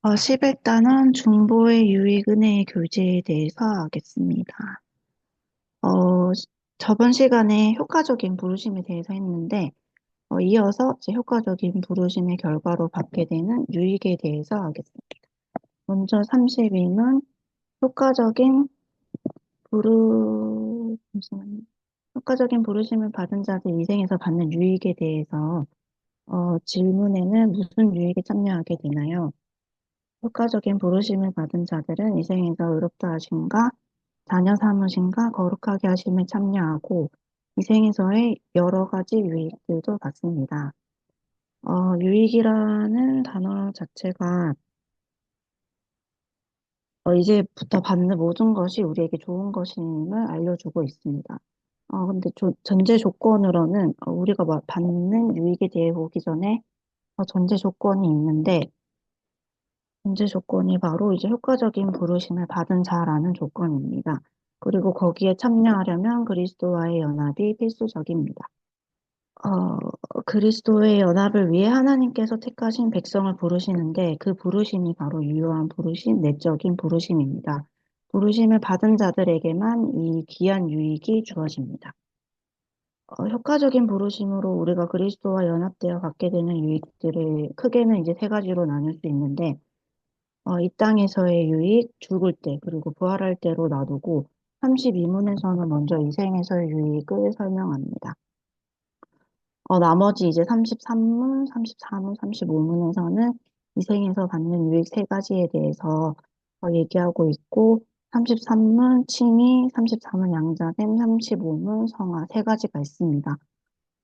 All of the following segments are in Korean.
11단원 중보의 유익 은혜의 교제에 대해서 하겠습니다. 어, 저번 시간에 효과적인 부르심에 대해서 했는데, 이어서 이제 효과적인 부르심의 결과로 받게 되는 유익에 대해서 하겠습니다. 먼저 32는 효과적인 잠시만요. 효과적인 부르심을 받은 자들 인생에서 받는 유익에 대해서, 질문에는 무슨 유익에 참여하게 되나요? 효과적인 부르심을 받은 자들은 이 생에서 의롭다 하심과 자녀 삼으심과 거룩하게 하심에 참여하고 이 생에서의 여러 가지 유익들도 받습니다. 유익이라는 단어 자체가 이제부터 받는 모든 것이 우리에게 좋은 것임을 알려주고 있습니다. 근데 전제 조건으로는 우리가 받는 유익에 대해 보기 전에 전제 조건이 있는데 전제 조건이 바로 이제 효과적인 부르심을 받은 자라는 조건입니다. 그리고 거기에 참여하려면 그리스도와의 연합이 필수적입니다. 어, 그리스도의 연합을 위해 하나님께서 택하신 백성을 부르시는데 그 부르심이 바로 유효한 부르심, 내적인 부르심입니다. 부르심을 받은 자들에게만 이 귀한 유익이 주어집니다. 효과적인 부르심으로 우리가 그리스도와 연합되어 갖게 되는 유익들을 크게는 이제 세 가지로 나눌 수 있는데 이 땅에서의 유익, 죽을 때, 그리고 부활할 때로 놔두고 32문에서는 먼저 이 생에서의 유익을 설명합니다. 나머지 이제 33문, 34문, 35문에서는 이 생에서 받는 유익 세 가지에 대해서 얘기하고 있고 33문 칭의, 34문 양자됨, 35문 성화 세 가지가 있습니다.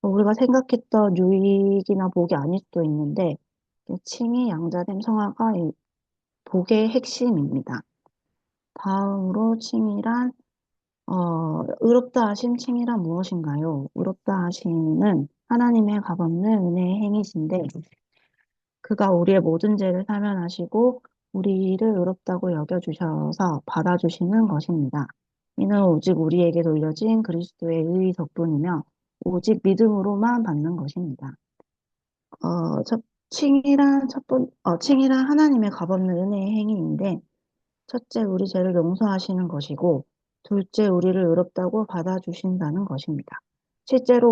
우리가 생각했던 유익이나 복이 아닐 수도 있는데 칭의, 양자됨, 성화가 이 복의 핵심입니다. 다음으로 칭의란 의롭다 하심 칭의란 무엇인가요? 의롭다 하심은 하나님의 값없는 은혜의 행위신데 그가 우리의 모든 죄를 사면하시고 우리를 의롭다고 여겨주셔서 받아주시는 것입니다. 이는 오직 우리에게 돌려진 그리스도의 의 덕분이며 오직 믿음으로만 받는 것입니다. 칭의란 하나님의 값없는 은혜의 행위인데 첫째, 우리 죄를 용서하시는 것이고, 둘째, 우리를 의롭다고 받아주신다는 것입니다. 실제로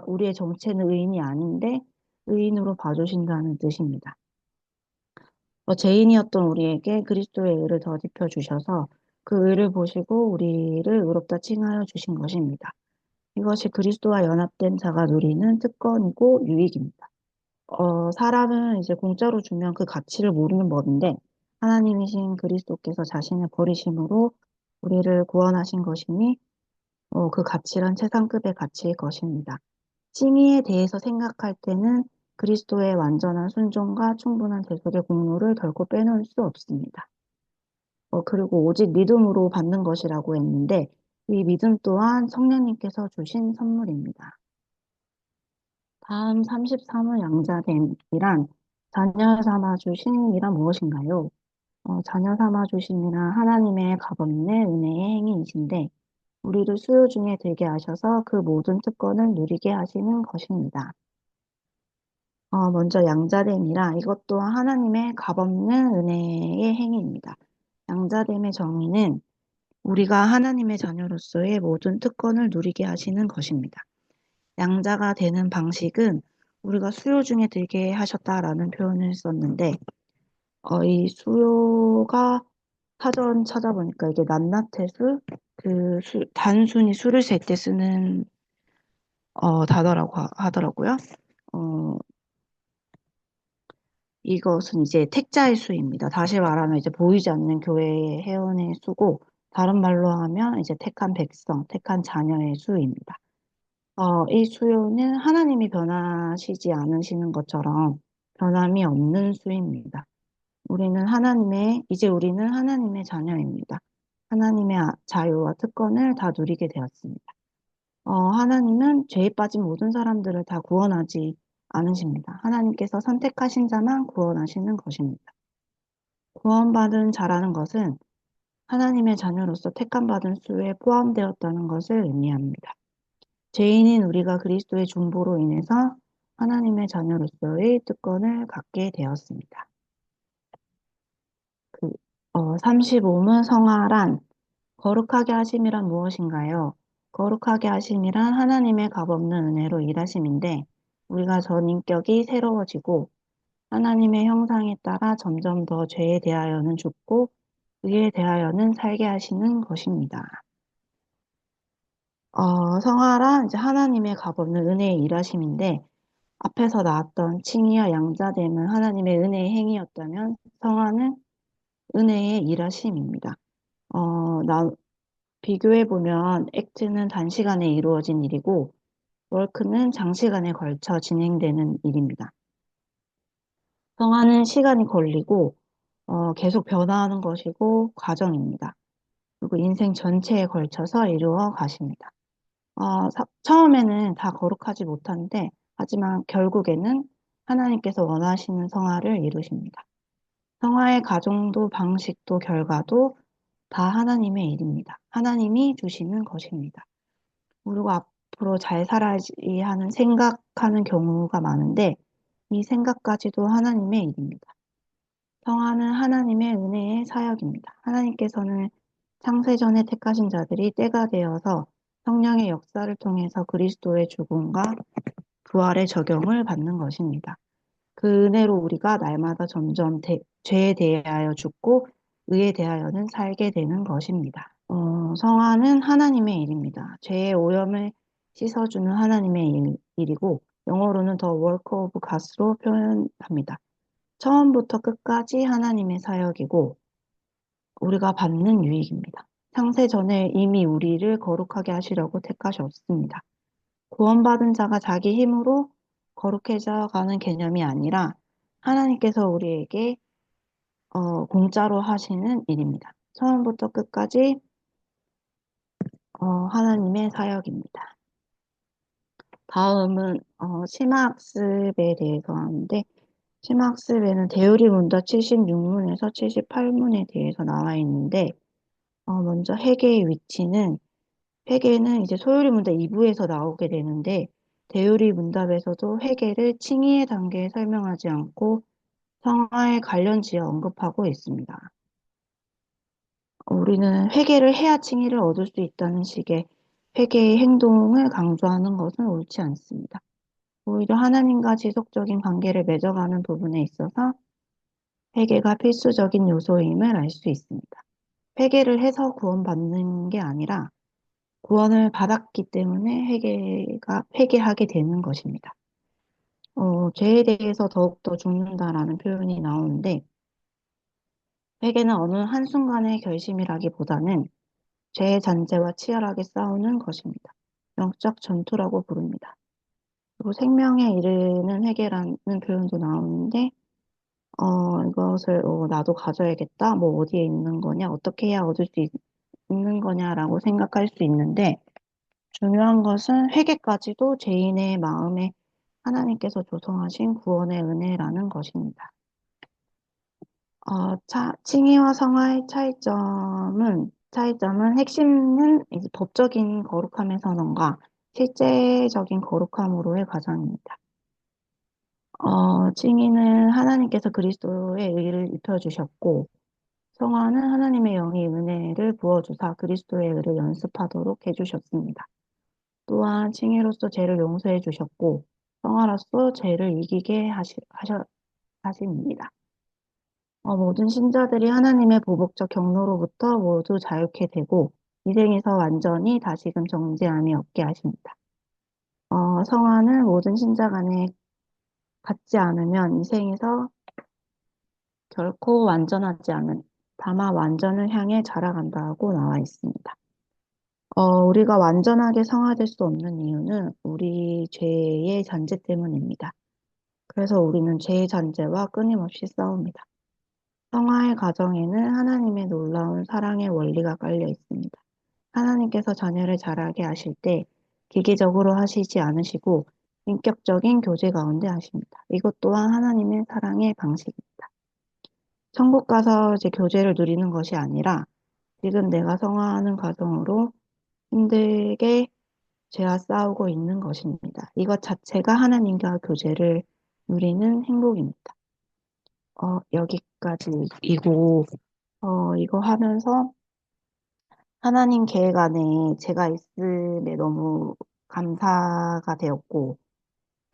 우리의 정체는 의인이 아닌데, 의인으로 봐주신다는 뜻입니다. 죄인이었던 우리에게 그리스도의 의를 덧입혀 주셔서 그 의를 보시고 우리를 의롭다 칭하여 주신 것입니다. 이것이 그리스도와 연합된 자가 누리는 특권이고 유익입니다. 사람은 이제 공짜로 주면 그 가치를 모르는 법인데, 하나님이신 그리스도께서 자신을 버리심으로 우리를 구원하신 것이니, 그 가치란 최상급의 가치일 것입니다. 칭의에 대해서 생각할 때는 그리스도의 완전한 순종과 충분한 대속의 공로를 결코 빼놓을 수 없습니다. 그리고 오직 믿음으로 받는 것이라고 했는데, 이 믿음 또한 성령님께서 주신 선물입니다. 다음 33호 양자됨이란 자녀 삼아 주심이란 무엇인가요? 자녀 삼아 주심이란 하나님의 값없는 은혜의 행위이신데 우리를 수요 중에 들게 하셔서 그 모든 특권을 누리게 하시는 것입니다. 먼저 양자됨이라 이것 또한 하나님의 값없는 은혜의 행위입니다. 양자됨의 정의는 우리가 하나님의 자녀로서의 모든 특권을 누리게 하시는 것입니다. 양자가 되는 방식은 우리가 수요 중에 들게 하셨다라는 표현을 썼는데, 이 수요가 사전 찾아보니까 이게 낱낱해수, 단순히 수를 셀 때 쓰는 단어라고 하더라고요. 어, 이것은 이제 택자의 수입니다. 다시 말하면 이제 보이지 않는 교회의 회원의 수고, 다른 말로 하면 이제 택한 백성, 택한 자녀의 수입니다. 이 수요는 하나님이 변하시지 않으시는 것처럼 변함이 없는 수입니다. 이제 우리는 하나님의 자녀입니다. 하나님의 자유와 특권을 다 누리게 되었습니다. 하나님은 죄에 빠진 모든 사람들을 다 구원하지 않으십니다. 하나님께서 선택하신 자만 구원하시는 것입니다. 구원받은 자라는 것은 하나님의 자녀로서 택함받은 수에 포함되었다는 것을 의미합니다. 죄인인 우리가 그리스도의 중보로 인해서 하나님의 자녀로서의 특권을 갖게 되었습니다. 35문 성하란 거룩하게 하심이란 무엇인가요? 거룩하게 하심이란 하나님의 값없는 은혜로 일하심인데 우리가 전인격이 새로워지고 하나님의 형상에 따라 점점 더 죄에 대하여는 죽고 의에 대하여는 살게 하시는 것입니다. 성화란 이제 하나님의 값없는 은혜의 일하심인데 앞에서 나왔던 칭의와 양자됨은 하나님의 은혜의 행위였다면 성화는 은혜의 일하심입니다. 나, 비교해보면 액트는 단시간에 이루어진 일이고 월크는 장시간에 걸쳐 진행되는 일입니다. 성화는 시간이 걸리고 계속 변화하는 것이고 과정입니다. 그리고 인생 전체에 걸쳐서 이루어 가십니다. 처음에는 다 거룩하지 못한데 하지만 결국에는 하나님께서 원하시는 성화를 이루십니다. 성화의 과정도 방식도 결과도 다 하나님의 일입니다. 하나님이 주시는 것입니다. 그리고 앞으로 잘 살아야지 하는 생각하는 경우가 많은데 이 생각까지도 하나님의 일입니다. 성화는 하나님의 은혜의 사역입니다. 하나님께서는 창세전에 택하신 자들이 때가 되어서 성령의 역사를 통해서 그리스도의 죽음과 부활의 적용을 받는 것입니다. 그 은혜로 우리가 날마다 점점 죄에 대하여 죽고 의에 대하여는 살게 되는 것입니다. 성화는 하나님의 일입니다. 죄의 오염을 씻어주는 하나님의 일이고 영어로는 The Work of God로 표현합니다. 처음부터 끝까지 하나님의 사역이고 우리가 받는 유익입니다. 창세 전에 이미 우리를 거룩하게 하시려고 택하셨습니다. 구원받은 자가 자기 힘으로 거룩해져 가는 개념이 아니라 하나님께서 우리에게 공짜로 하시는 일입니다. 처음부터 끝까지 하나님의 사역입니다. 다음은 심화학습에 대해서 하는데 심화학습에는 대우리 문답 76문에서 78문에 대해서 나와 있는데 먼저 회계의 위치는 회계는 이제 소요리 문답 2부에서 나오게 되는데 대우리 문답에서도 회계를 칭의의 단계에 설명하지 않고 성화에 관련 지어 언급하고 있습니다. 우리는 회계를 해야 칭의를 얻을 수 있다는 식의 회계의 행동을 강조하는 것은 옳지 않습니다. 오히려 하나님과 지속적인 관계를 맺어가는 부분에 있어서 회계가 필수적인 요소임을 알 수 있습니다. 회계를 해서 구원받는 게 아니라 구원을 받았기 때문에 회개하게 되는 것입니다. 죄에 대해서 더욱더 죽는다라는 표현이 나오는데 회개는 어느 한순간의 결심이라기보다는 죄의 잔재와 치열하게 싸우는 것입니다. 영적 전투라고 부릅니다. 그리고 생명에 이르는 회개라는 표현도 나오는데 이것을 나도 가져야겠다. 뭐 어디에 있는 거냐, 어떻게 해야 얻을 수 있는 거냐라고 생각할 수 있는데 중요한 것은 회개까지도 죄인의 마음에 하나님께서 조성하신 구원의 은혜라는 것입니다. 칭의와 성화의 차이점은 핵심은 이제 법적인 거룩함의 선언과 실제적인 거룩함으로의 과정입니다. 칭의는 하나님께서 그리스도의 의를 입혀주셨고, 성화는 하나님의 영이 은혜를 부어주사 그리스도의 의를 연습하도록 해주셨습니다. 또한 칭의로서 죄를 용서해 주셨고, 성화로서 죄를 이기게 하십니다. 모든 신자들이 하나님의 보복적 경로로부터 모두 자유케 되고, 이생에서 완전히 다시금 정죄함이 없게 하십니다. 성화는 모든 신자 간에 갖지 않으면 이생에서 결코 완전하지 않은, 다만 완전을 향해 자라간다고 나와 있습니다. 우리가 완전하게 성화될 수 없는 이유는 우리 죄의 잔재 때문입니다. 그래서 우리는 죄의 잔재와 끊임없이 싸웁니다. 성화의 과정에는 하나님의 놀라운 사랑의 원리가 깔려 있습니다. 하나님께서 자녀를 자라게 하실 때 기계적으로 하시지 않으시고 인격적인 교제 가운데 하십니다. 이것 또한 하나님의 사랑의 방식입니다. 천국 가서 이제 교제를 누리는 것이 아니라 지금 내가 성화하는 과정으로 힘들게 죄와 싸우고 있는 것입니다. 이것 자체가 하나님과 교제를 누리는 행복입니다. 여기까지이고, 이거 하면서 하나님 계획 안에 제가 있음에 너무 감사가 되었고,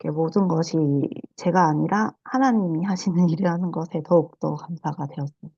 이렇게 모든 것이 제가 아니라 하나님이 하시는 일을 하는 것에 더욱더 감사가 되었어요.